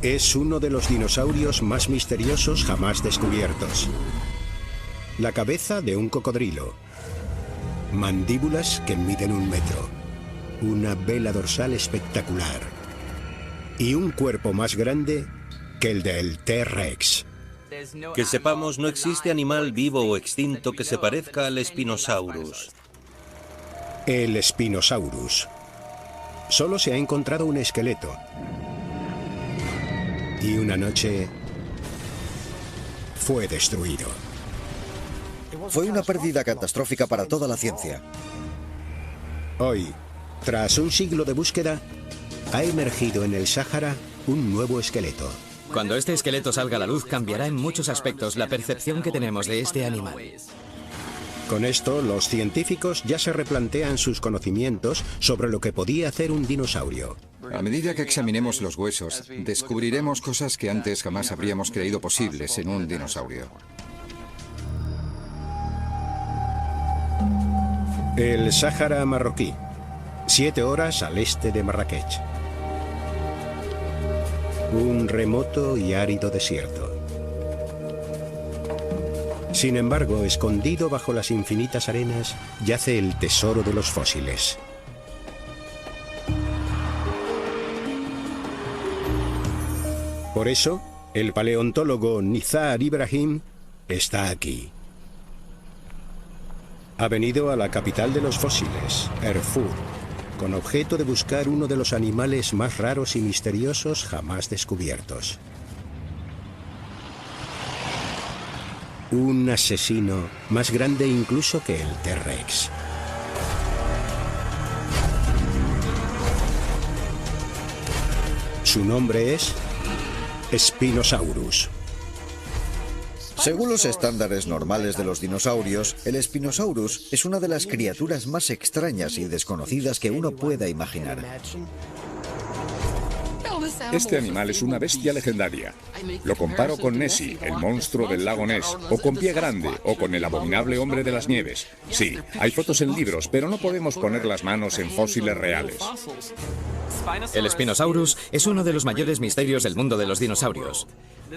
Es uno de los dinosaurios más misteriosos jamás descubiertos. La cabeza de un cocodrilo. Mandíbulas que miden 1 metro. Una vela dorsal espectacular. Y un cuerpo más grande que el del T-Rex. Que sepamos, no existe animal vivo o extinto que se parezca al Spinosaurus. El Spinosaurus. Solo se ha encontrado un esqueleto. Y una noche fue destruido. Fue una pérdida catastrófica para toda la ciencia. Hoy, tras un siglo de búsqueda, ha emergido en el Sáhara un nuevo esqueleto. Cuando este esqueleto salga a la luz, cambiará en muchos aspectos la percepción que tenemos de este animal. Con esto, los científicos ya se replantean sus conocimientos sobre lo que podía hacer un dinosaurio. A medida que examinemos los huesos, descubriremos cosas que antes jamás habríamos creído posibles en un dinosaurio. El Sáhara marroquí, 7 horas al este de Marrakech. Un remoto y árido desierto. Sin embargo, escondido bajo las infinitas arenas, yace el tesoro de los fósiles. Por eso, el paleontólogo Nizar Ibrahim está aquí. Ha venido a la capital de los fósiles, Erfoud, con objeto de buscar uno de los animales más raros y misteriosos jamás descubiertos. Un asesino más grande incluso que el T-Rex. Su nombre es Spinosaurus. Según los estándares normales de los dinosaurios, el Spinosaurus es una de las criaturas más extrañas y desconocidas que uno pueda imaginar. Este animal es una bestia legendaria. Lo comparo con Nessie, el monstruo del lago Ness, o con Pie Grande, o con el abominable hombre de las nieves. Sí, hay fotos en libros, pero no podemos poner las manos en fósiles reales. El Spinosaurus es uno de los mayores misterios del mundo de los dinosaurios.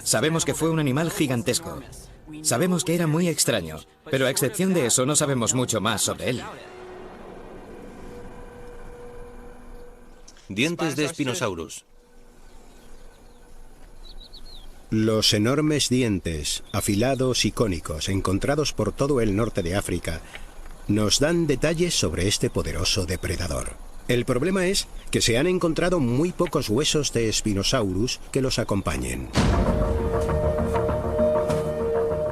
Sabemos que fue un animal gigantesco. Sabemos que era muy extraño, pero a excepción de eso no sabemos mucho más sobre él. Dientes de Spinosaurus. Los enormes dientes, afilados y cónicos, encontrados por todo el norte de África, nos dan detalles sobre este poderoso depredador. El problema es que se han encontrado muy pocos huesos de Spinosaurus que los acompañen.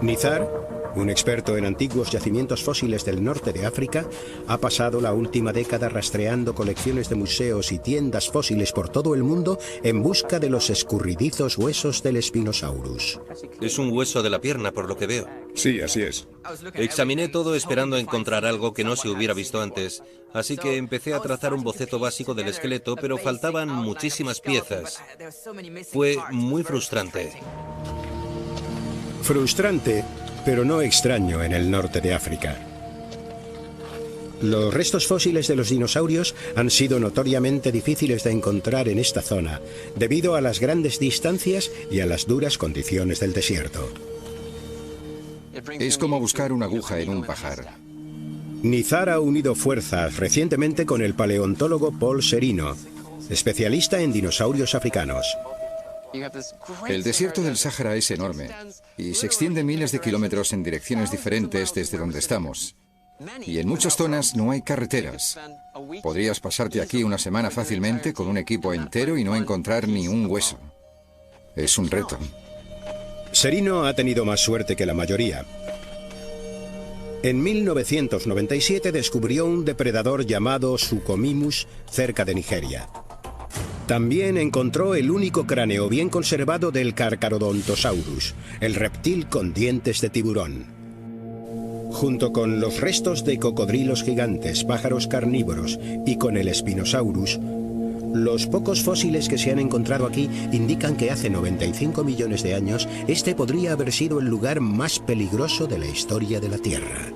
Nizar, un experto en antiguos yacimientos fósiles del norte de África, ha pasado la última década rastreando colecciones de museos y tiendas fósiles por todo el mundo en busca de los escurridizos huesos del Spinosaurus. Es un hueso de la pierna, por lo que veo. Sí, así es. Examiné todo esperando encontrar algo que no se hubiera visto antes, así que empecé a trazar un boceto básico del esqueleto, pero faltaban muchísimas piezas. Fue muy frustrante. Frustrante, pero no extraño en el norte de África. Los restos fósiles de los dinosaurios han sido notoriamente difíciles de encontrar en esta zona, debido a las grandes distancias y a las duras condiciones del desierto. Es como buscar una aguja en un pajar. Nizar ha unido fuerzas recientemente con el paleontólogo Paul Serino, especialista en dinosaurios africanos. El desierto del Sáhara es enorme y se extiende miles de kilómetros en direcciones diferentes desde donde estamos. Y en muchas zonas no hay carreteras. Podrías pasarte aquí una semana fácilmente con un equipo entero y no encontrar ni un hueso. Es un reto. Serino ha tenido más suerte que la mayoría. En 1997 descubrió un depredador llamado Suchomimus cerca de Nigeria. También encontró el único cráneo bien conservado del Carcharodontosaurus, el reptil con dientes de tiburón. Junto con los restos de cocodrilos gigantes, pájaros carnívoros y con el Spinosaurus, los pocos fósiles que se han encontrado aquí indican que hace 95 millones de años este podría haber sido el lugar más peligroso de la historia de la Tierra.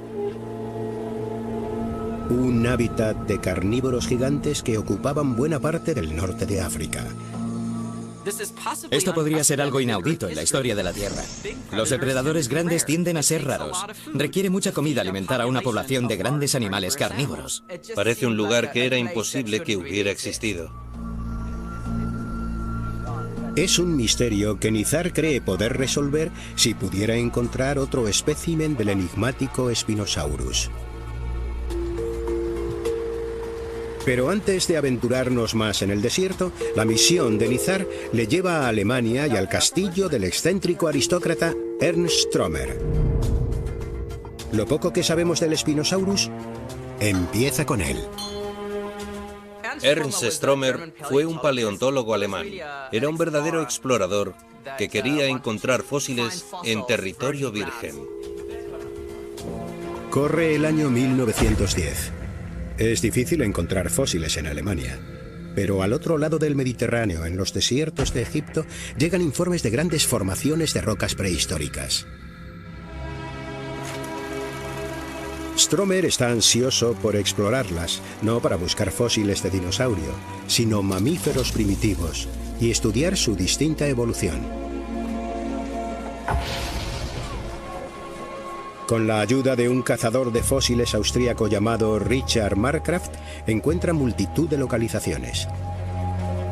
Un hábitat de carnívoros gigantes que ocupaban buena parte del norte de África. Esto podría ser algo inaudito en la historia de la Tierra. Los depredadores grandes tienden a ser raros. Requiere mucha comida alimentar a una población de grandes animales carnívoros. Parece un lugar que era imposible que hubiera existido. Es un misterio que Nizar cree poder resolver si pudiera encontrar otro espécimen del enigmático Spinosaurus. Pero antes de aventurarnos más en el desierto, la misión de Nizar le lleva a Alemania y al castillo del excéntrico aristócrata Ernst Stromer. Lo poco que sabemos del Spinosaurus empieza con él. Ernst Stromer fue un paleontólogo alemán. Era un verdadero explorador que quería encontrar fósiles en territorio virgen. Corre el año 1910. Es difícil encontrar fósiles en Alemania, pero al otro lado del Mediterráneo, en los desiertos de Egipto, llegan informes de grandes formaciones de rocas prehistóricas. Stromer está ansioso por explorarlas, no para buscar fósiles de dinosaurio, sino mamíferos primitivos, y estudiar su distinta evolución. Con la ayuda de un cazador de fósiles austríaco llamado Richard Marcraft, encuentra multitud de localizaciones.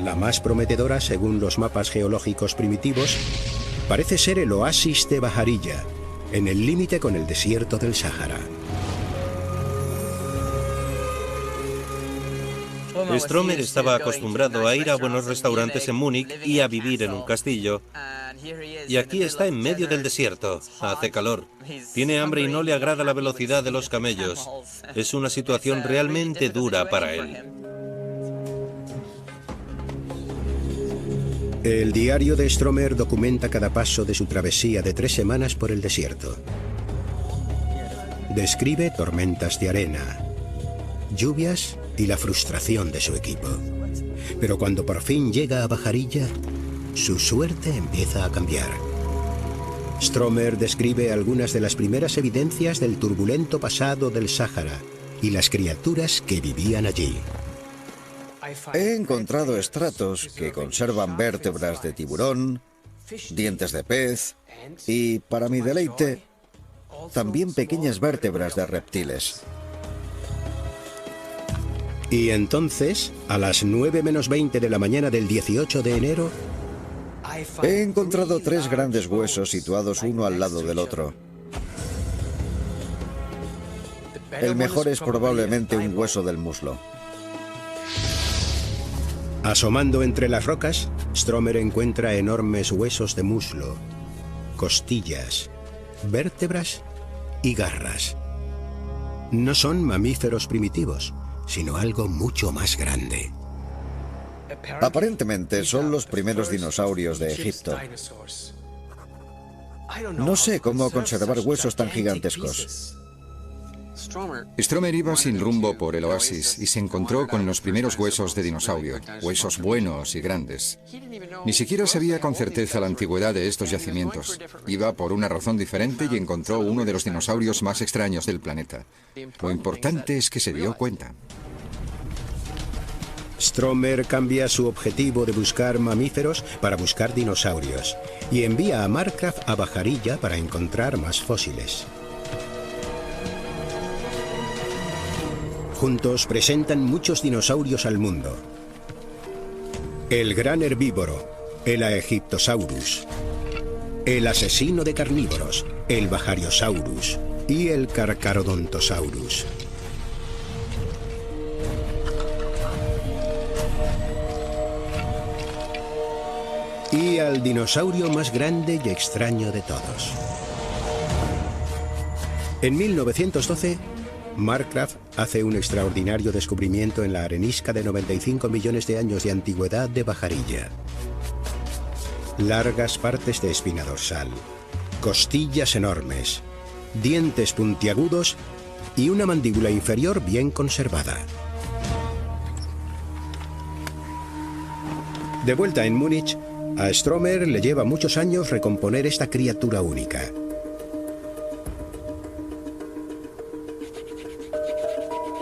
La más prometedora, según los mapas geológicos primitivos, parece ser el oasis de Bajarilla, en el límite con el desierto del Sáhara. Stromer estaba acostumbrado a ir a buenos restaurantes en Múnich y a vivir en un castillo. Y aquí está en medio del desierto. Hace calor. Tiene hambre y no le agrada la velocidad de los camellos. Es una situación realmente dura para él. El diario de Stromer documenta cada paso de su travesía de 3 semanas por el desierto. Describe tormentas de arena, lluvias y la frustración de su equipo. Pero cuando por fin llega a Bajarilla, su suerte empieza a cambiar. Stromer describe algunas de las primeras evidencias del turbulento pasado del Sáhara y las criaturas que vivían allí. He encontrado estratos que conservan vértebras de tiburón, dientes de pez y, para mi deleite, también pequeñas vértebras de reptiles. Y entonces, a las 9 menos 20 de la mañana del 18 de enero, he encontrado 3 grandes huesos situados uno al lado del otro. El mejor es probablemente un hueso del muslo. asomando entre las rocas, Stromer encuentra enormes huesos de muslo, costillas, vértebras y garras. No son mamíferos primitivos, sino algo mucho más grande. Aparentemente son los primeros dinosaurios de Egipto. No sé cómo conservar huesos tan gigantescos. Stromer iba sin rumbo por el oasis y se encontró con los primeros huesos de dinosaurio, huesos buenos y grandes. Ni siquiera sabía con certeza la antigüedad de estos yacimientos. Iba por una razón diferente y encontró uno de los dinosaurios más extraños del planeta. Lo importante es que se dio cuenta. Stromer cambia su objetivo de buscar mamíferos para buscar dinosaurios y envía a Marcraft a Bajarilla para encontrar más fósiles. Juntos presentan muchos dinosaurios al mundo. El gran herbívoro, el Aegyptosaurus, el asesino de carnívoros, el Bajariosaurus y el Carcharodontosaurus. Y al dinosaurio más grande y extraño de todos. En 1912, Marcraft hace un extraordinario descubrimiento en la arenisca de 95 millones de años de antigüedad de Bajarilla. Largas partes de espina dorsal, costillas enormes, dientes puntiagudos y una mandíbula inferior bien conservada. De vuelta en Múnich, a Stromer le lleva muchos años recomponer esta criatura única.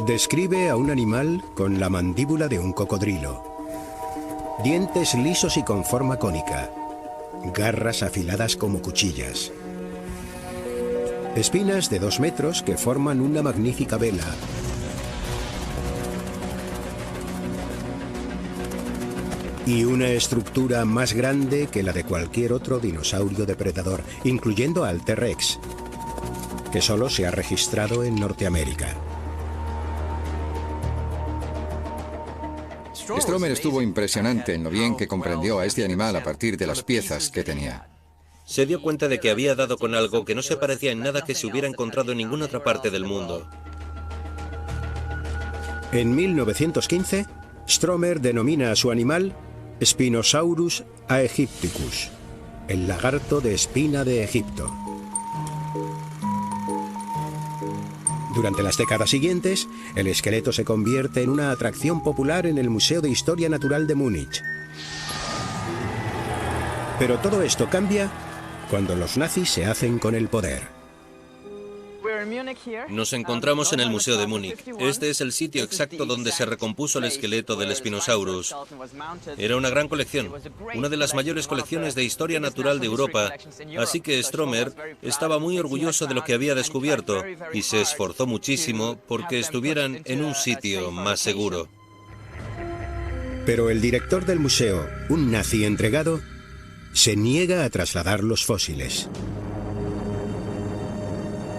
Describe a un animal con la mandíbula de un cocodrilo, Dientes lisos y con forma cónica. Garras afiladas como cuchillas. Espinas de 2 metros que forman una magnífica vela. Y una estructura más grande que la de cualquier otro dinosaurio depredador, incluyendo al T-Rex, que solo se ha registrado en Norteamérica. Stromer estuvo impresionante en lo bien que comprendió a este animal a partir de las piezas que tenía. Se dio cuenta de que había dado con algo que no se parecía en nada que se hubiera encontrado en ninguna otra parte del mundo. En 1915, Stromer denomina a su animal Spinosaurus aegypticus, el lagarto de espina de Egipto. Durante las décadas siguientes, el esqueleto se convierte en una atracción popular en el Museo de Historia Natural de Múnich. Pero todo esto cambia cuando los nazis se hacen con el poder. Nos encontramos en el Museo de Múnich. Este es el sitio exacto donde se recompuso el esqueleto del Spinosaurus. Era una gran colección, una de las mayores colecciones de historia natural de Europa, así que Stromer estaba muy orgulloso de lo que había descubierto y se esforzó muchísimo porque estuvieran en un sitio más seguro. Pero el director del museo, un nazi entregado, se niega a trasladar los fósiles.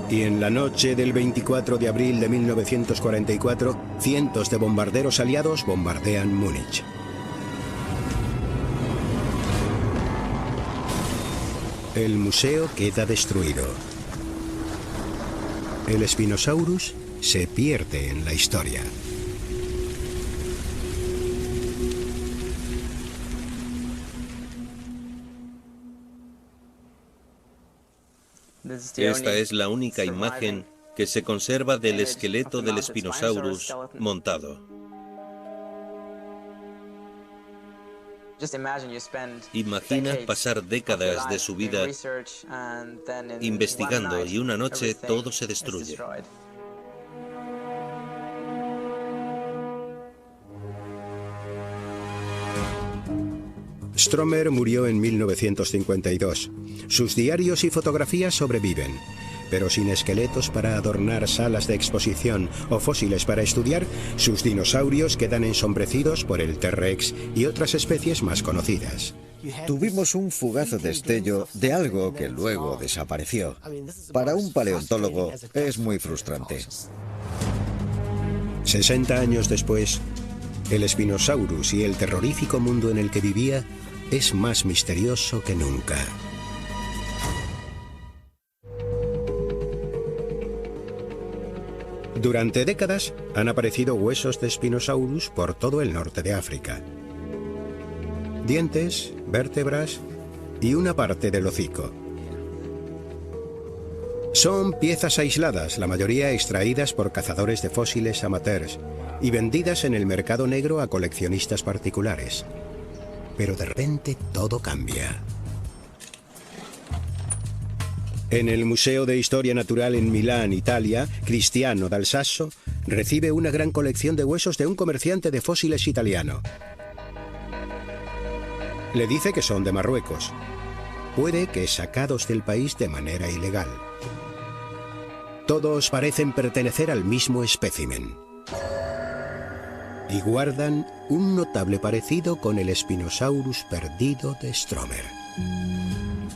Y en la noche del 24 de abril de 1944, cientos de bombarderos aliados bombardean Múnich. El museo queda destruido. El Spinosaurus se pierde en la historia. Esta es la única imagen que se conserva del esqueleto del Spinosaurus montado. Imagina pasar décadas de su vida investigando y una noche todo se destruye. Stromer murió en 1952. Sus diarios y fotografías sobreviven, pero sin esqueletos para adornar salas de exposición o fósiles para estudiar, sus dinosaurios quedan ensombrecidos por el T-Rex y otras especies más conocidas. Tuvimos un fugaz destello de algo que luego desapareció. Para un paleontólogo es muy frustrante. 60 años después, el Spinosaurus y el terrorífico mundo en el que vivía es más misterioso que nunca. Durante décadas han aparecido huesos de Spinosaurus por todo el norte de África. Dientes, vértebras y una parte del hocico. Son piezas aisladas, la mayoría extraídas por cazadores de fósiles amateurs y vendidas en el mercado negro a coleccionistas particulares. Pero de repente todo cambia. En el Museo de Historia Natural en Milán, Italia, Cristiano Dal Sasso recibe una gran colección de huesos de un comerciante de fósiles italiano. Le dice que son de Marruecos. Puede que sacados del país de manera ilegal. Todos parecen pertenecer al mismo espécimen. Y guardan un notable parecido con el Spinosaurus perdido de Stromer.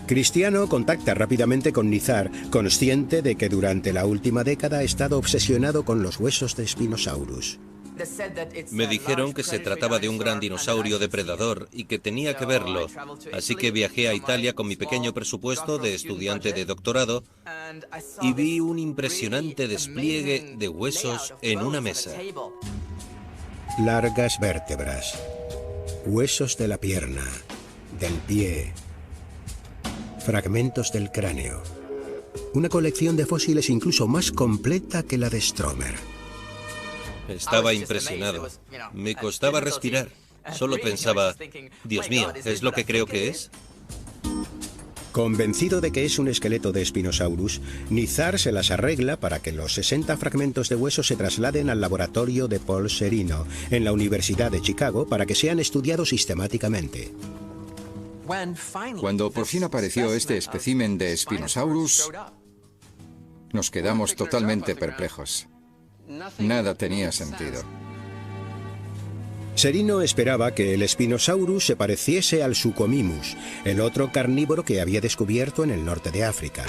Cristiano contacta rápidamente con Nizar, consciente de que durante la última década ha estado obsesionado con los huesos de Spinosaurus. Me dijeron que se trataba de un gran dinosaurio depredador y que tenía que verlo, así que viajé a Italia con mi pequeño presupuesto de estudiante de doctorado y vi un impresionante despliegue de huesos en una mesa. Largas vértebras, huesos de la pierna, del pie, fragmentos del cráneo. Una colección de fósiles incluso más completa que la de Stromer. Estaba impresionado. Me costaba respirar. Solo pensaba, Dios mío, ¿es lo que creo que es? Convencido de que es un esqueleto de Spinosaurus, Nizar se las arregla para que los 60 fragmentos de hueso se trasladen al laboratorio de Paul Serino, en la Universidad de Chicago, para que sean estudiados sistemáticamente. Cuando por fin apareció este espécimen de Spinosaurus, nos quedamos totalmente perplejos. Nada tenía sentido. Serino esperaba que el Spinosaurus se pareciese al Suchomimus, el otro carnívoro que había descubierto en el norte de África.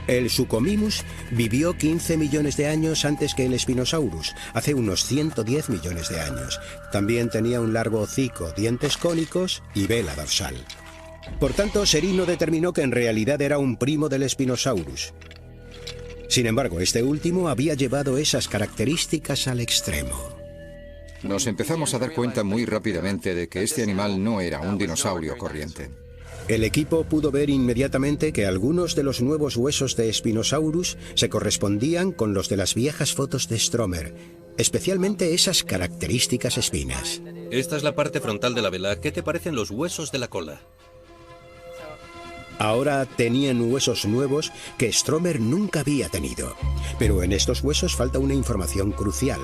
El Suchomimus vivió 15 millones de años antes que el Spinosaurus, hace unos 110 millones de años. También tenía un largo hocico, dientes cónicos y vela dorsal. Por tanto, Serino determinó que en realidad era un primo del Spinosaurus. Sin embargo, este último había llevado esas características al extremo. Nos empezamos a dar cuenta muy rápidamente de que este animal no era un dinosaurio corriente. El equipo pudo ver inmediatamente que algunos de los nuevos huesos de Spinosaurus se correspondían con los de las viejas fotos de Stromer, especialmente esas características espinas. Esta es la parte frontal de la vela. ¿Qué te parecen los huesos de la cola? Ahora tenían huesos nuevos que Stromer nunca había tenido. Pero en estos huesos falta una información crucial.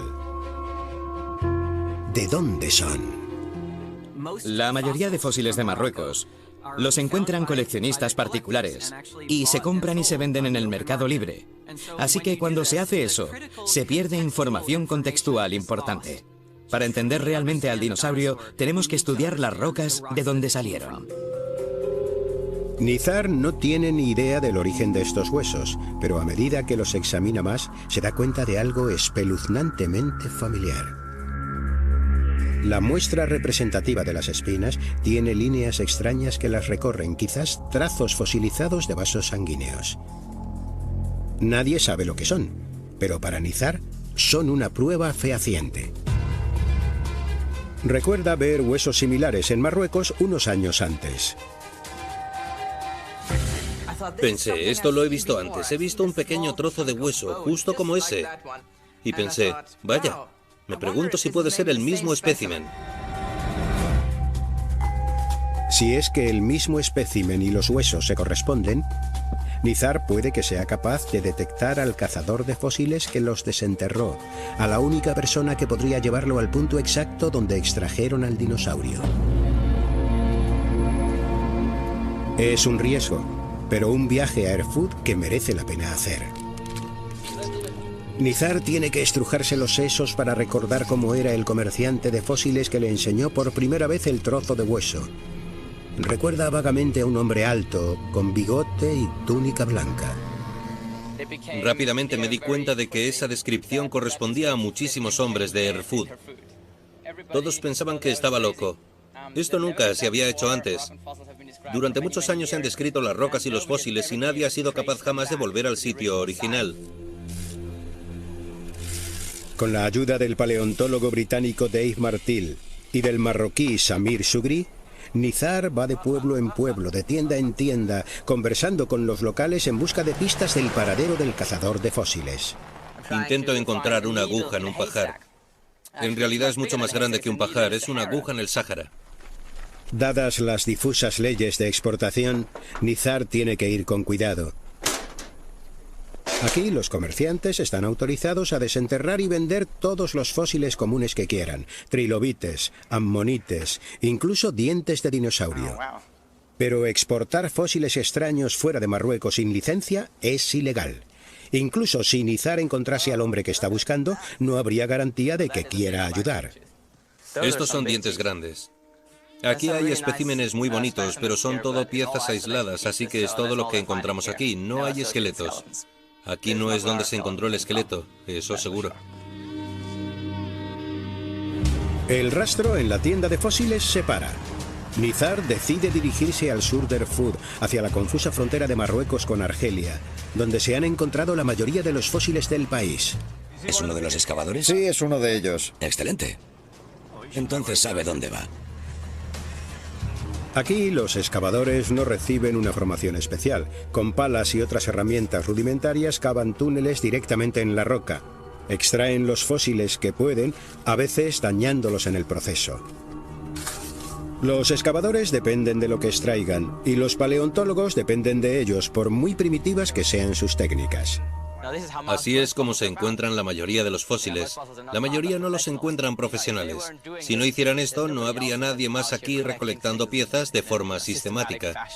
¿De dónde son? La mayoría de fósiles de Marruecos los encuentran coleccionistas particulares y se compran y se venden en el mercado libre. Así que cuando se hace eso, se pierde información contextual importante. Para entender realmente al dinosaurio, tenemos que estudiar las rocas de donde salieron. Nizar no tiene ni idea del origen de estos huesos, pero a medida que los examina más, se da cuenta de algo espeluznantemente familiar. La muestra representativa de las espinas tiene líneas extrañas que las recorren, quizás trazos fosilizados de vasos sanguíneos. Nadie sabe lo que son, pero para Nizar son una prueba fehaciente. Recuerda ver huesos similares en Marruecos unos años antes. Pensé, esto lo he visto antes. He visto un pequeño trozo de hueso, justo como ese. Y pensé, vaya, me pregunto si puede ser el mismo espécimen. Si es que el mismo espécimen y los huesos se corresponden, Nizar puede que sea capaz de detectar al cazador de fósiles que los desenterró, a la única persona que podría llevarlo al punto exacto donde extrajeron al dinosaurio. Es un riesgo, pero un viaje a Erfoud que merece la pena hacer. Nizar tiene que estrujarse los sesos para recordar cómo era el comerciante de fósiles que le enseñó por primera vez el trozo de hueso. Recuerda vagamente a un hombre alto, con bigote y túnica blanca. Rápidamente me di cuenta de que esa descripción correspondía a muchísimos hombres de Erfoud. Todos pensaban que estaba loco. Esto nunca se había hecho antes. Durante muchos años se han descrito las rocas y los fósiles y nadie ha sido capaz jamás de volver al sitio original. Con la ayuda del paleontólogo británico Dave Martil y del marroquí Samir Sugri, Nizar va de pueblo en pueblo, de tienda en tienda, conversando con los locales en busca de pistas del paradero del cazador de fósiles. Intento encontrar una aguja en un pajar. En realidad es mucho más grande que un pajar, es una aguja en el Sáhara. Dadas las difusas leyes de exportación, Nizar tiene que ir con cuidado. Aquí los comerciantes están autorizados a desenterrar y vender todos los fósiles comunes que quieran, trilobites, ammonites, incluso dientes de dinosaurio. Pero exportar fósiles extraños fuera de Marruecos sin licencia es ilegal. Incluso si Nizar encontrase al hombre que está buscando, no habría garantía de que quiera ayudar. Estos son dientes grandes. Aquí hay especímenes muy bonitos, pero son todo piezas aisladas, así que es todo lo que encontramos aquí. No hay esqueletos. Aquí no es donde se encontró el esqueleto, eso seguro. El rastro en la tienda de fósiles se para. Nizar decide dirigirse al sur de Erfoud, hacia la confusa frontera de Marruecos con Argelia, donde se han encontrado la mayoría de los fósiles del país. ¿Es uno de los excavadores? Sí, es uno de ellos. Excelente. Entonces sabe dónde va. Aquí los excavadores no reciben una formación especial. Con palas y otras herramientas rudimentarias cavan túneles directamente en la roca. Extraen los fósiles que pueden, a veces dañándolos en el proceso. Los excavadores dependen de lo que extraigan y los paleontólogos dependen de ellos, por muy primitivas que sean sus técnicas. Así es como se encuentran la mayoría de los fósiles. La mayoría no los encuentran profesionales. Si no hicieran esto, no habría nadie más aquí recolectando piezas de forma sistemática.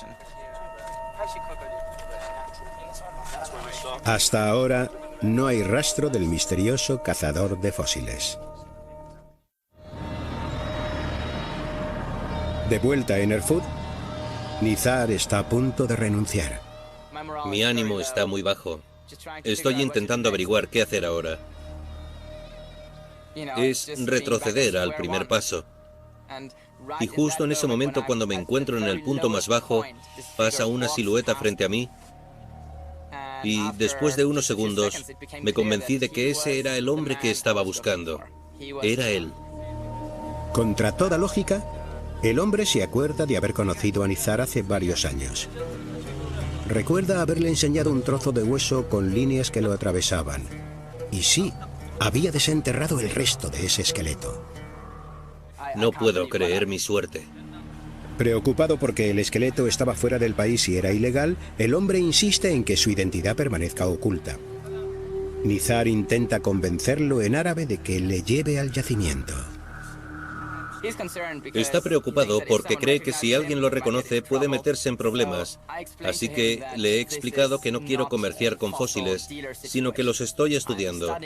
Hasta ahora, no hay rastro del misterioso cazador de fósiles. De vuelta en Erfoud, Nizar está a punto de renunciar. Mi ánimo está muy bajo. Estoy intentando averiguar qué hacer ahora. Es retroceder al primer paso. Y justo en ese momento, cuando me encuentro en el punto más bajo, pasa una silueta frente a mí. Y después de unos segundos, me convencí de que ese era el hombre que estaba buscando. Era él. Contra toda lógica, el hombre se acuerda de haber conocido a Nizar hace varios años. Recuerda haberle enseñado un trozo de hueso con líneas que lo atravesaban. Y sí, había desenterrado el resto de ese esqueleto. No puedo creer mi suerte. Preocupado porque el esqueleto estaba fuera del país y era ilegal, el hombre insiste en que su identidad permanezca oculta. Nizar intenta convencerlo en árabe de que le lleve al yacimiento. Está preocupado porque cree que si alguien lo reconoce puede meterse en problemas. Así que le he explicado que no quiero comerciar con fósiles, sino que los estoy estudiando.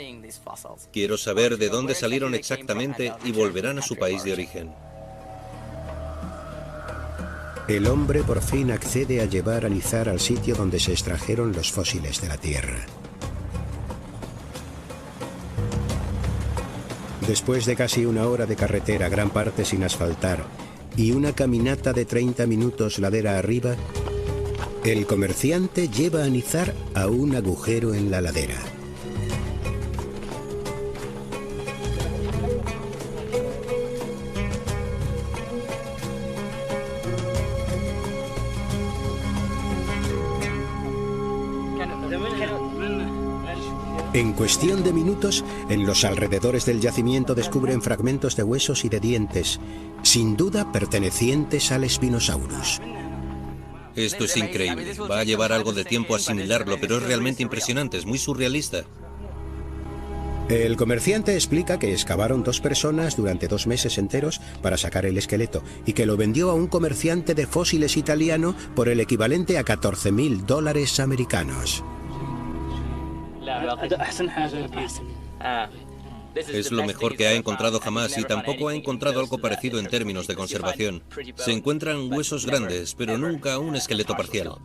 Quiero saber de dónde salieron exactamente y volverán a su país de origen. El hombre por fin accede a llevar a Nizar al sitio donde se extrajeron los fósiles de la Tierra. Después de casi una hora de carretera, gran parte sin asfaltar, y una caminata de 30 minutos ladera arriba, el comerciante lleva a Nizar a un agujero en la ladera. En cuestión de minutos, en los alrededores del yacimiento descubren fragmentos de huesos y de dientes, sin duda pertenecientes al Spinosaurus. Esto es increíble. Va a llevar algo de tiempo asimilarlo, pero es realmente impresionante, es muy surrealista. El comerciante explica que excavaron 2 personas durante 2 meses enteros para sacar el esqueleto y que lo vendió a un comerciante de fósiles italiano por el equivalente a $14.000 americanos. Es lo mejor que ha encontrado jamás y tampoco ha encontrado algo parecido en términos de conservación. Se encuentran huesos grandes, pero nunca un esqueleto parcial.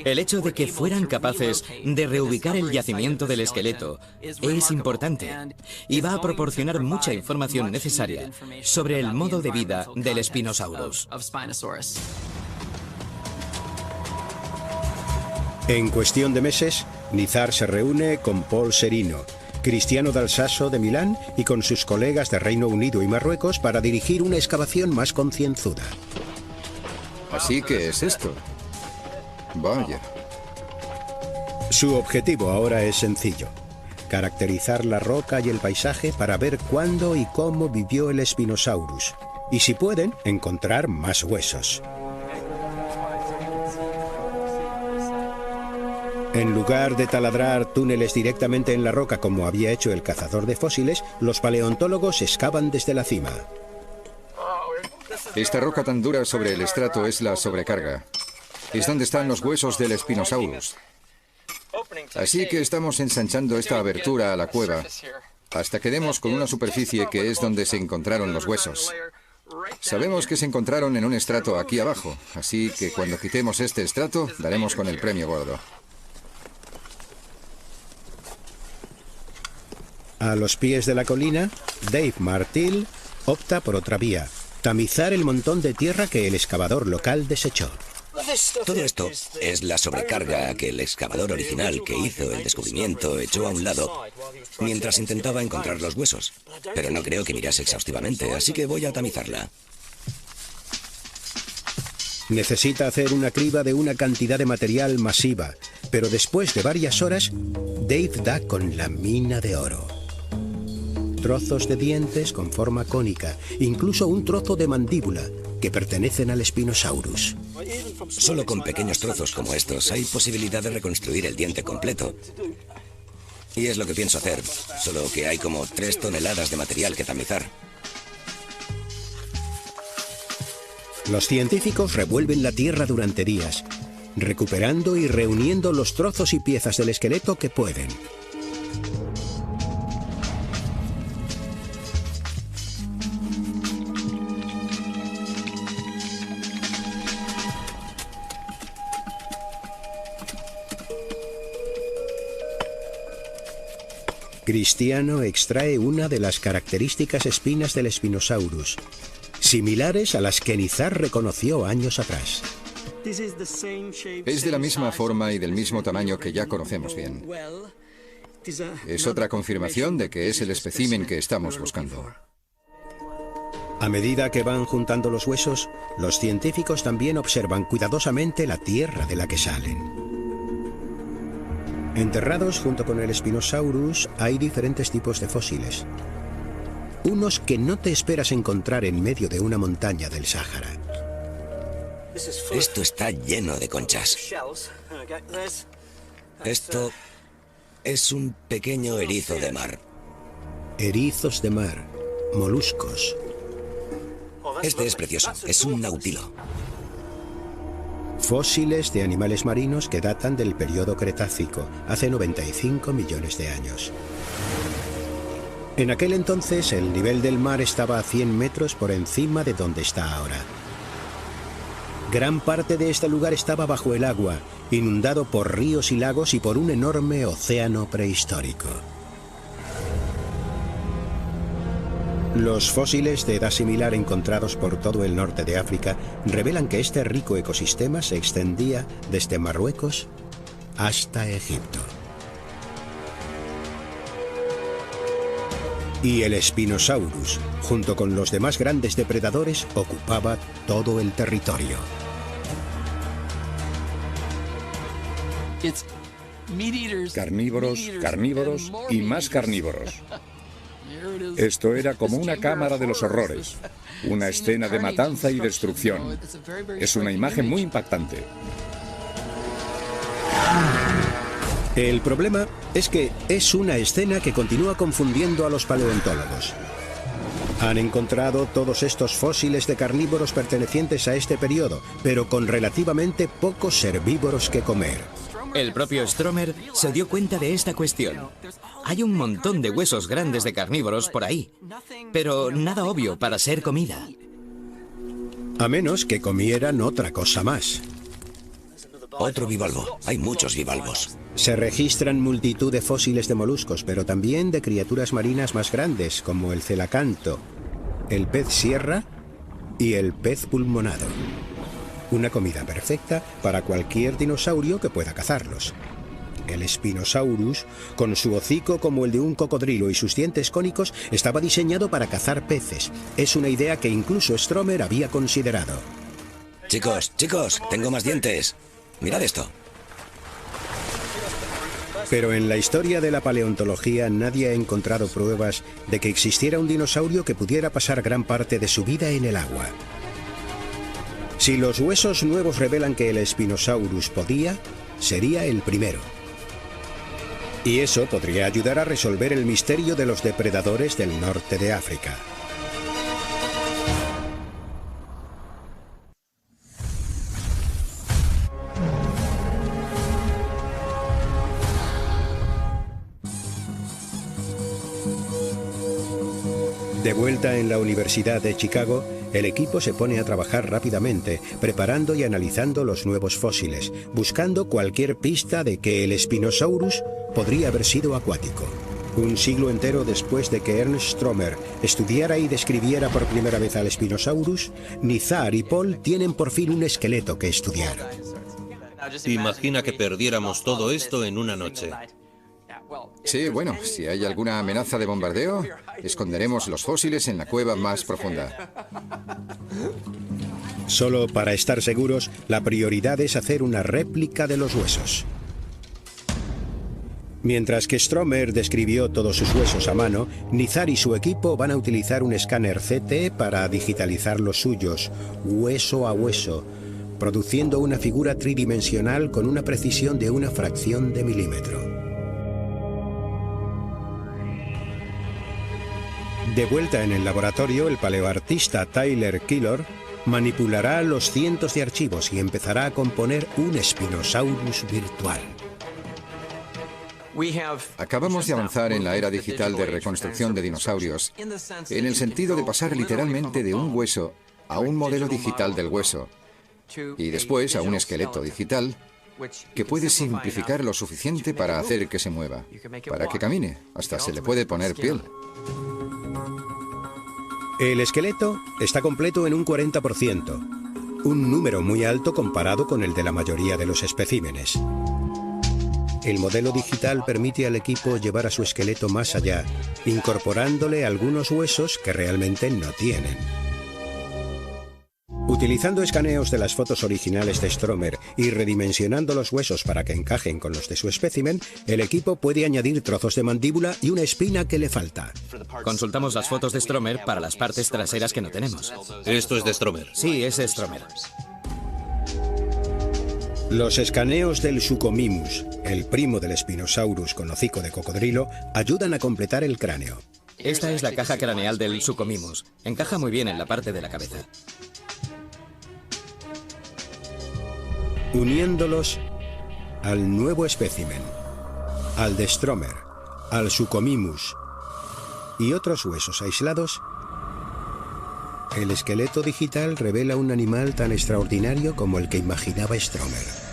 El hecho de que fueran capaces de reubicar el yacimiento del esqueleto es importante y va a proporcionar mucha información necesaria sobre el modo de vida del Spinosaurus. En cuestión de meses, Nizar se reúne con Paul Serino, cristiano d'Alsaso de Milán, y con sus colegas de Reino Unido y Marruecos para dirigir una excavación más concienzuda. Así que es esto. Vaya. Su objetivo ahora es sencillo: caracterizar la roca y el paisaje para ver cuándo y cómo vivió el Spinosaurus, y si pueden, encontrar más huesos. En lugar de taladrar túneles directamente en la roca como había hecho el cazador de fósiles, los paleontólogos excavan desde la cima. Esta roca tan dura sobre el estrato es la sobrecarga. Es donde están los huesos del Spinosaurus. Así que estamos ensanchando esta abertura a la cueva hasta que demos con una superficie que es donde se encontraron los huesos. Sabemos que se encontraron en un estrato aquí abajo, así que cuando quitemos este estrato daremos con el premio gordo. A los pies de la colina, Dave Martil opta por otra vía: tamizar el montón de tierra que el excavador local desechó. Todo esto es la sobrecarga que el excavador original que hizo el descubrimiento echó a un lado mientras intentaba encontrar los huesos. Pero no creo que mirase exhaustivamente, así que voy a tamizarla. Necesita hacer una criba de una cantidad de material masiva, pero después de varias horas, Dave da con la mina de oro. trozos de dientes con forma cónica, incluso un trozo de mandíbula, que pertenecen al Spinosaurus. Solo con pequeños trozos como estos hay posibilidad de reconstruir el diente completo. Y es lo que pienso hacer, solo que hay como 3 toneladas de material que tamizar. Los científicos revuelven la tierra durante días, recuperando y reuniendo los trozos y piezas del esqueleto que pueden. Cristiano extrae una de las características espinas del Spinosaurus, similares a las que Nizar reconoció años atrás. Es de la misma forma y del mismo tamaño que ya conocemos bien. Es otra confirmación de que es el espécimen que estamos buscando. A medida que van juntando los huesos, los científicos también observan cuidadosamente la tierra de la que salen. Enterrados junto con el Spinosaurus hay diferentes tipos de fósiles. Unos que no te esperas encontrar en medio de una montaña del Sáhara. Esto está lleno de conchas. Esto es un pequeño erizo de mar. Erizos de mar, moluscos. Este es precioso, es un nautilo. Fósiles de animales marinos que datan del periodo Cretácico, hace 95 millones de años. En aquel entonces el nivel del mar estaba a 100 metros por encima de donde está ahora. Gran parte de este lugar estaba bajo el agua, inundado por ríos y lagos y por un enorme océano prehistórico. Los fósiles de edad similar encontrados por todo el norte de África revelan que este rico ecosistema se extendía desde Marruecos hasta Egipto. Y el Spinosaurus, junto con los demás grandes depredadores, ocupaba todo el territorio. Carnívoros, carnívoros y más carnívoros. Esto era como una cámara de los horrores, una escena de matanza y destrucción. Es una imagen muy impactante. El problema es que es una escena que continúa confundiendo a los paleontólogos. Han encontrado todos estos fósiles de carnívoros pertenecientes a este periodo, pero con relativamente pocos herbívoros que comer. El propio Stromer se dio cuenta de esta cuestión. Hay un montón de huesos grandes de carnívoros por ahí, pero nada obvio para ser comida. A menos que comieran otra cosa más. Otro bivalvo. Hay muchos bivalvos. Se registran multitud de fósiles de moluscos, pero también de criaturas marinas más grandes, como el celacanto, el pez sierra y el pez pulmonado. Una comida perfecta para cualquier dinosaurio que pueda cazarlos. El Spinosaurus, con su hocico como el de un cocodrilo y sus dientes cónicos, estaba diseñado para cazar peces. Es una idea que incluso Stromer había considerado. Chicos, tengo más dientes. Mirad esto. Pero en la historia de la paleontología nadie ha encontrado pruebas de que existiera un dinosaurio que pudiera pasar gran parte de su vida en el agua. Si los huesos nuevos revelan que el Spinosaurus podía, sería el primero. Y eso podría ayudar a resolver el misterio de los depredadores del norte de África. De vuelta en la Universidad de Chicago, el equipo se pone a trabajar rápidamente, preparando y analizando los nuevos fósiles, buscando cualquier pista de que el Spinosaurus podría haber sido acuático. Un siglo entero después de que Ernst Stromer estudiara y describiera por primera vez al Spinosaurus, Nizar y Paul tienen por fin un esqueleto que estudiar. Imagina que perdiéramos todo esto en una noche. Sí, bueno, si hay alguna amenaza de bombardeo, esconderemos los fósiles en la cueva más profunda. Solo para estar seguros, la prioridad es hacer una réplica de los huesos. Mientras que Stromer describió todos sus huesos a mano, Nizar y su equipo van a utilizar un escáner CT para digitalizar los suyos, hueso a hueso, produciendo una figura tridimensional con una precisión de una fracción de milímetro. De vuelta en el laboratorio, el paleoartista Tyler Keillor manipulará los cientos de archivos y empezará a componer un Spinosaurus virtual. Acabamos de avanzar en la era digital de reconstrucción de dinosaurios, en el sentido de pasar literalmente de un hueso a un modelo digital del hueso, y después a un esqueleto digital que puede simplificar lo suficiente para hacer que se mueva, para que camine, hasta se le puede poner piel. El esqueleto está completo en un 40%, un número muy alto comparado con el de la mayoría de los especímenes. El modelo digital permite al equipo llevar a su esqueleto más allá, incorporándole algunos huesos que realmente no tienen. Utilizando escaneos de las fotos originales de Stromer y redimensionando los huesos para que encajen con los de su espécimen, el equipo puede añadir trozos de mandíbula y una espina que le falta. Consultamos las fotos de Stromer para las partes traseras que no tenemos. Esto es de Stromer. Sí, es Stromer. Los escaneos del Suchomimus, el primo del Spinosaurus con hocico de cocodrilo, ayudan a completar el cráneo. Esta es la caja craneal del Suchomimus. Encaja muy bien en la parte de la cabeza. Uniéndolos al nuevo espécimen, al de Stromer, al Suchomimus y otros huesos aislados, el esqueleto digital revela un animal tan extraordinario como el que imaginaba Stromer.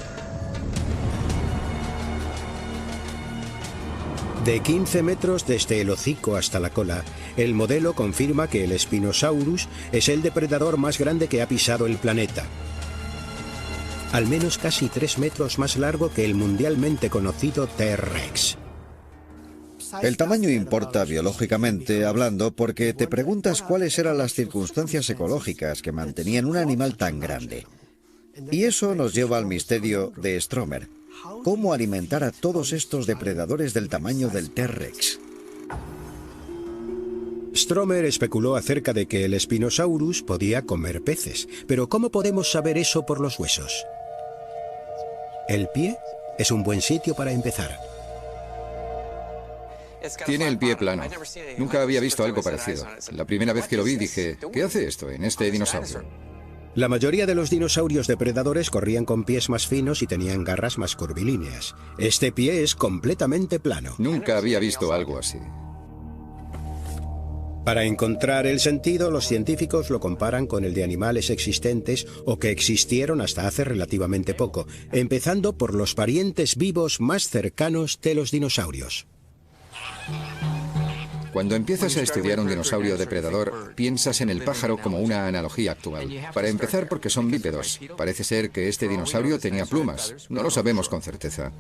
De 15 metros desde el hocico hasta la cola, el modelo confirma que el Spinosaurus es el depredador más grande que ha pisado el planeta. Al menos casi 3 metros más largo que el mundialmente conocido T-Rex. El tamaño importa biológicamente hablando porque te preguntas cuáles eran las circunstancias ecológicas que mantenían un animal tan grande. Y eso nos lleva al misterio de Stromer. ¿Cómo alimentar a todos estos depredadores del tamaño del T-Rex? Stromer especuló acerca de que el Spinosaurus podía comer peces, pero ¿cómo podemos saber eso por los huesos? El pie es un buen sitio para empezar. Tiene el pie plano. Nunca había visto algo parecido. La primera vez que lo vi dije, ¿qué hace esto en este dinosaurio? La mayoría de los dinosaurios depredadores corrían con pies más finos y tenían garras más curvilíneas. Este pie es completamente plano. Nunca había visto algo así. Para encontrar el sentido, los científicos lo comparan con el de animales existentes o que existieron hasta hace relativamente poco, empezando por los parientes vivos más cercanos de los dinosaurios. Cuando empiezas a estudiar un dinosaurio depredador, piensas en el pájaro como una analogía actual. Para empezar, porque son bípedos. Parece ser que este dinosaurio tenía plumas. No lo sabemos con certeza.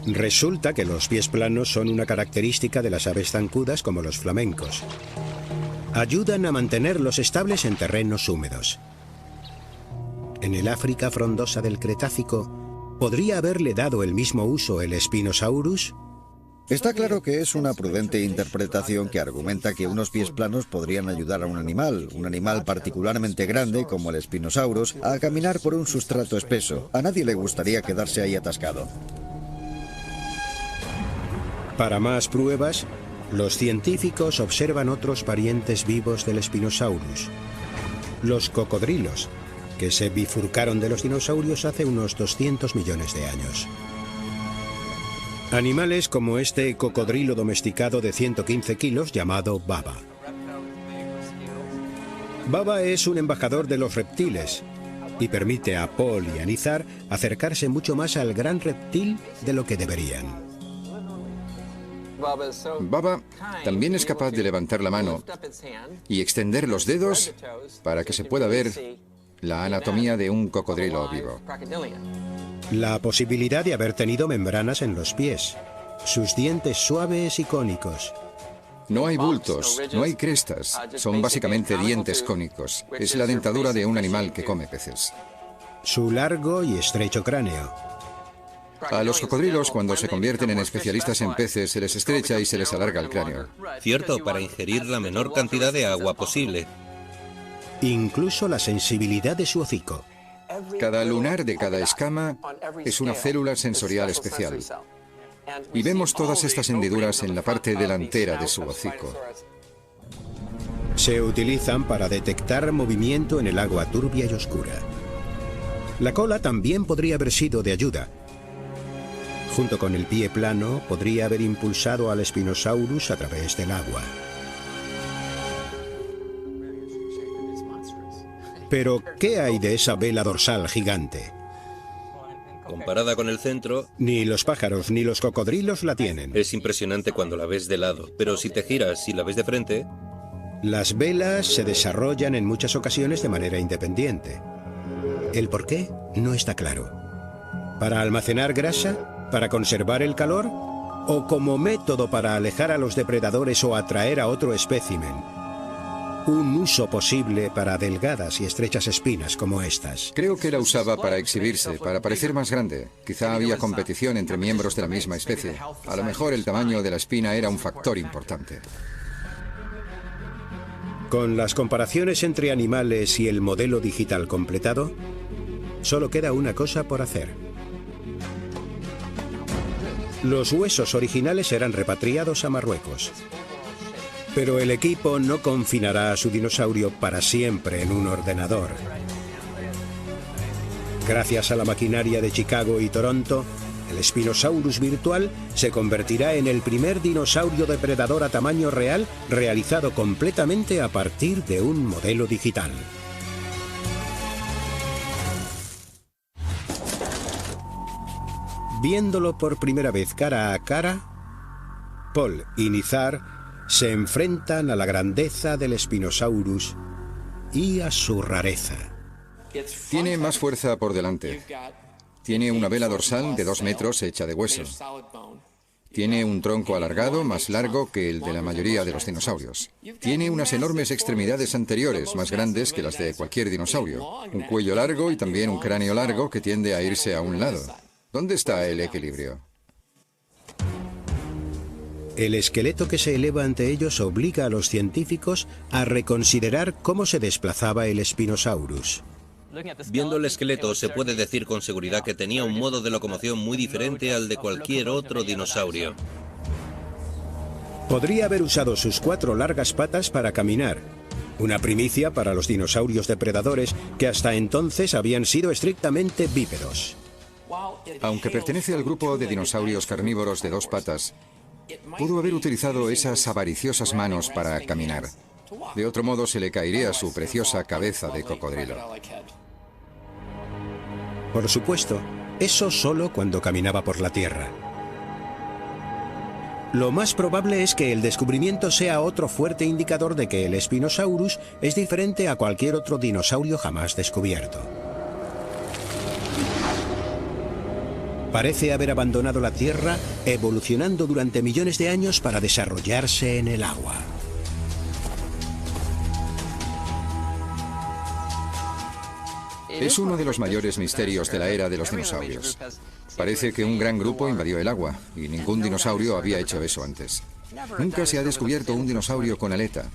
Resulta que los pies planos son una característica de las aves zancudas como los flamencos. Ayudan a mantenerlos estables en terrenos húmedos. En el África frondosa del Cretácico, ¿podría haberle dado el mismo uso el Spinosaurus? Está claro que es una prudente interpretación que argumenta que unos pies planos podrían ayudar a un animal particularmente grande como el Spinosaurus, a caminar por un sustrato espeso. A nadie le gustaría quedarse ahí atascado. Para más pruebas, los científicos observan otros parientes vivos del Spinosaurus, los cocodrilos, que se bifurcaron de los dinosaurios hace unos 200 millones de años. Animales como este cocodrilo domesticado de 115 kilos llamado Baba. Baba es un embajador de los reptiles y permite a Paul y a Nizar acercarse mucho más al gran reptil de lo que deberían. Baba también es capaz de levantar la mano y extender los dedos para que se pueda ver la anatomía de un cocodrilo vivo. La posibilidad de haber tenido membranas en los pies, sus dientes suaves y cónicos. No hay bultos, no hay crestas, son básicamente dientes cónicos. Es la dentadura de un animal que come peces. Su largo y estrecho cráneo. A los cocodrilos, cuando se convierten en especialistas en peces, se les estrecha y se les alarga el cráneo. Cierto, para ingerir la menor cantidad de agua posible. Incluso la sensibilidad de su hocico. Cada lunar de cada escama es una célula sensorial especial. Y vemos todas estas hendiduras en la parte delantera de su hocico. Se utilizan para detectar movimiento en el agua turbia y oscura. La cola también podría haber sido de ayuda. Junto con el pie plano, podría haber impulsado al Spinosaurus a través del agua. Pero, ¿qué hay de esa vela dorsal gigante? Comparada con el centro, Ni los pájaros ni los cocodrilos la tienen. es impresionante cuando la ves de lado, pero si te giras y la ves de frente, Las velas se desarrollan en muchas ocasiones de manera independiente. El por qué no está claro. ¿Para almacenar grasa? ¿Para conservar el calor? ¿O como método para alejar a los depredadores o atraer a otro espécimen? Un uso posible para delgadas y estrechas espinas como estas. Creo que la usaba para exhibirse, para parecer más grande. Quizá había competición entre miembros de la misma especie. A lo mejor el tamaño de la espina era un factor importante. Con las comparaciones entre animales y el modelo digital completado, solo queda una cosa por hacer. Los huesos originales serán repatriados a Marruecos. Pero el equipo no confinará a su dinosaurio para siempre en un ordenador. Gracias a la maquinaria de Chicago y Toronto, el Spinosaurus virtual se convertirá en el primer dinosaurio depredador a tamaño real realizado completamente a partir de un modelo digital. Viéndolo por primera vez cara a cara, Paul y Nizar se enfrentan a la grandeza del Spinosaurus y a su rareza. Tiene más fuerza por delante. Tiene una vela dorsal de 2 metros hecha de hueso. Tiene un tronco alargado más largo que el de la mayoría de los dinosaurios. Tiene unas enormes extremidades anteriores, más grandes que las de cualquier dinosaurio. Un cuello largo y también un cráneo largo que tiende a irse a un lado. ¿Dónde está el equilibrio? El esqueleto que se eleva ante ellos obliga a los científicos a reconsiderar cómo se desplazaba el Spinosaurus. viendo el esqueleto se puede decir con seguridad que tenía un modo de locomoción muy diferente al de cualquier otro dinosaurio. Podría haber usado sus 4 largas patas para caminar, una primicia para los dinosaurios depredadores que hasta entonces habían sido estrictamente bípedos. Aunque pertenece al grupo de dinosaurios carnívoros de 2 patas, pudo haber utilizado esas avariciosas manos para caminar. De otro modo se le caería su preciosa cabeza de cocodrilo. Por supuesto, eso solo cuando caminaba por la tierra. Lo más probable es que el descubrimiento sea otro fuerte indicador de que el Spinosaurus es diferente a cualquier otro dinosaurio jamás descubierto. Parece haber abandonado la Tierra, evolucionando durante millones de años para desarrollarse en el agua. Es uno de los mayores misterios de la era de los dinosaurios. Parece que un gran grupo invadió el agua, y ningún dinosaurio había hecho eso antes. Nunca se ha descubierto un dinosaurio con aleta.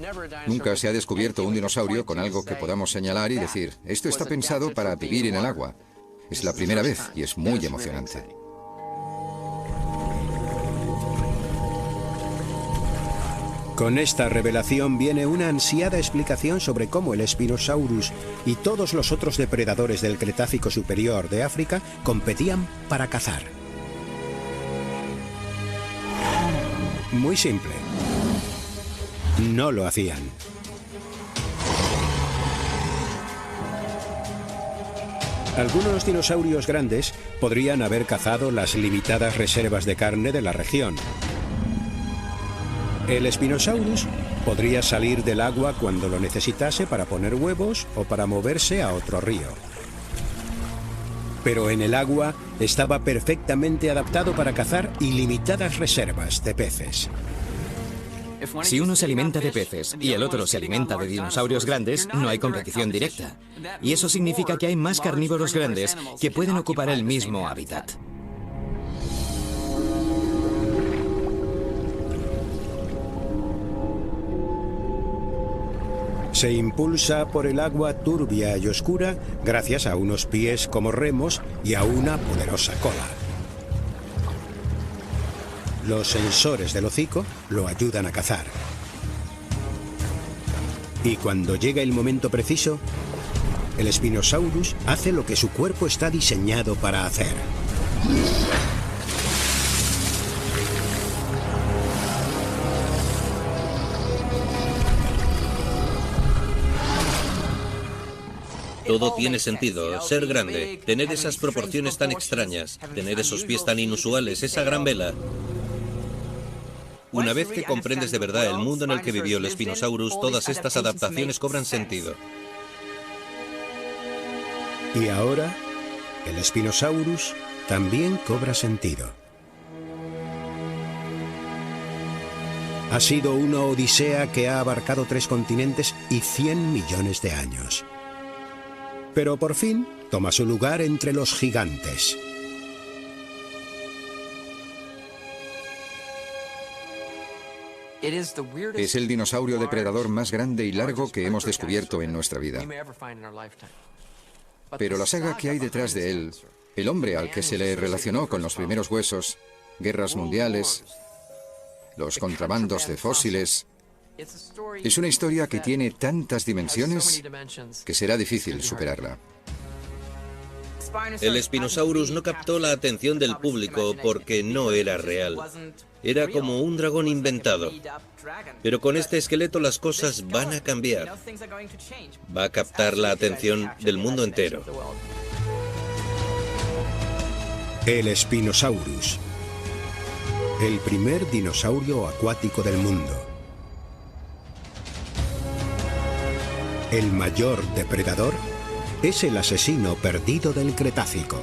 Nunca se ha descubierto un dinosaurio con algo que podamos señalar y decir, esto está pensado para vivir en el agua. Es la primera vez y es muy emocionante. Con esta revelación viene una ansiada explicación sobre cómo el Spinosaurus y todos los otros depredadores del Cretácico superior de África competían para cazar. Muy simple. No lo hacían. Algunos dinosaurios grandes podrían haber cazado las limitadas reservas de carne de la región. El Spinosaurus podría salir del agua cuando lo necesitase para poner huevos o para moverse a otro río. Pero en el agua estaba perfectamente adaptado para cazar ilimitadas reservas de peces. Si uno se alimenta de peces y el otro se alimenta de dinosaurios grandes, no hay competición directa. Y eso significa que hay más carnívoros grandes que pueden ocupar el mismo hábitat. Se impulsa por el agua turbia y oscura gracias a unos pies como remos y a una poderosa cola. Los sensores del hocico lo ayudan a cazar. Y cuando llega el momento preciso, el Spinosaurus hace lo que su cuerpo está diseñado para hacer. Todo tiene sentido. Ser grande, tener esas proporciones tan extrañas, tener esos pies tan inusuales, esa gran vela. Una vez que comprendes de verdad el mundo en el que vivió el Spinosaurus, todas estas adaptaciones cobran sentido. Y ahora, el Spinosaurus también cobra sentido. Ha sido una odisea que ha abarcado 3 continentes y 100 millones de años. Pero por fin toma su lugar entre los gigantes. Es el dinosaurio depredador más grande y largo que hemos descubierto en nuestra vida. Pero la saga que hay detrás de él, el hombre al que se le relacionó con los primeros huesos, guerras mundiales, los contrabandos de fósiles, es una historia que tiene tantas dimensiones que será difícil superarla. El Spinosaurus no captó la atención del público porque no era real. Era como un dragón inventado. Pero con este esqueleto las cosas van a cambiar. Va a captar la atención del mundo entero. El Spinosaurus. El primer dinosaurio acuático del mundo. El mayor depredador es el asesino perdido del Cretácico.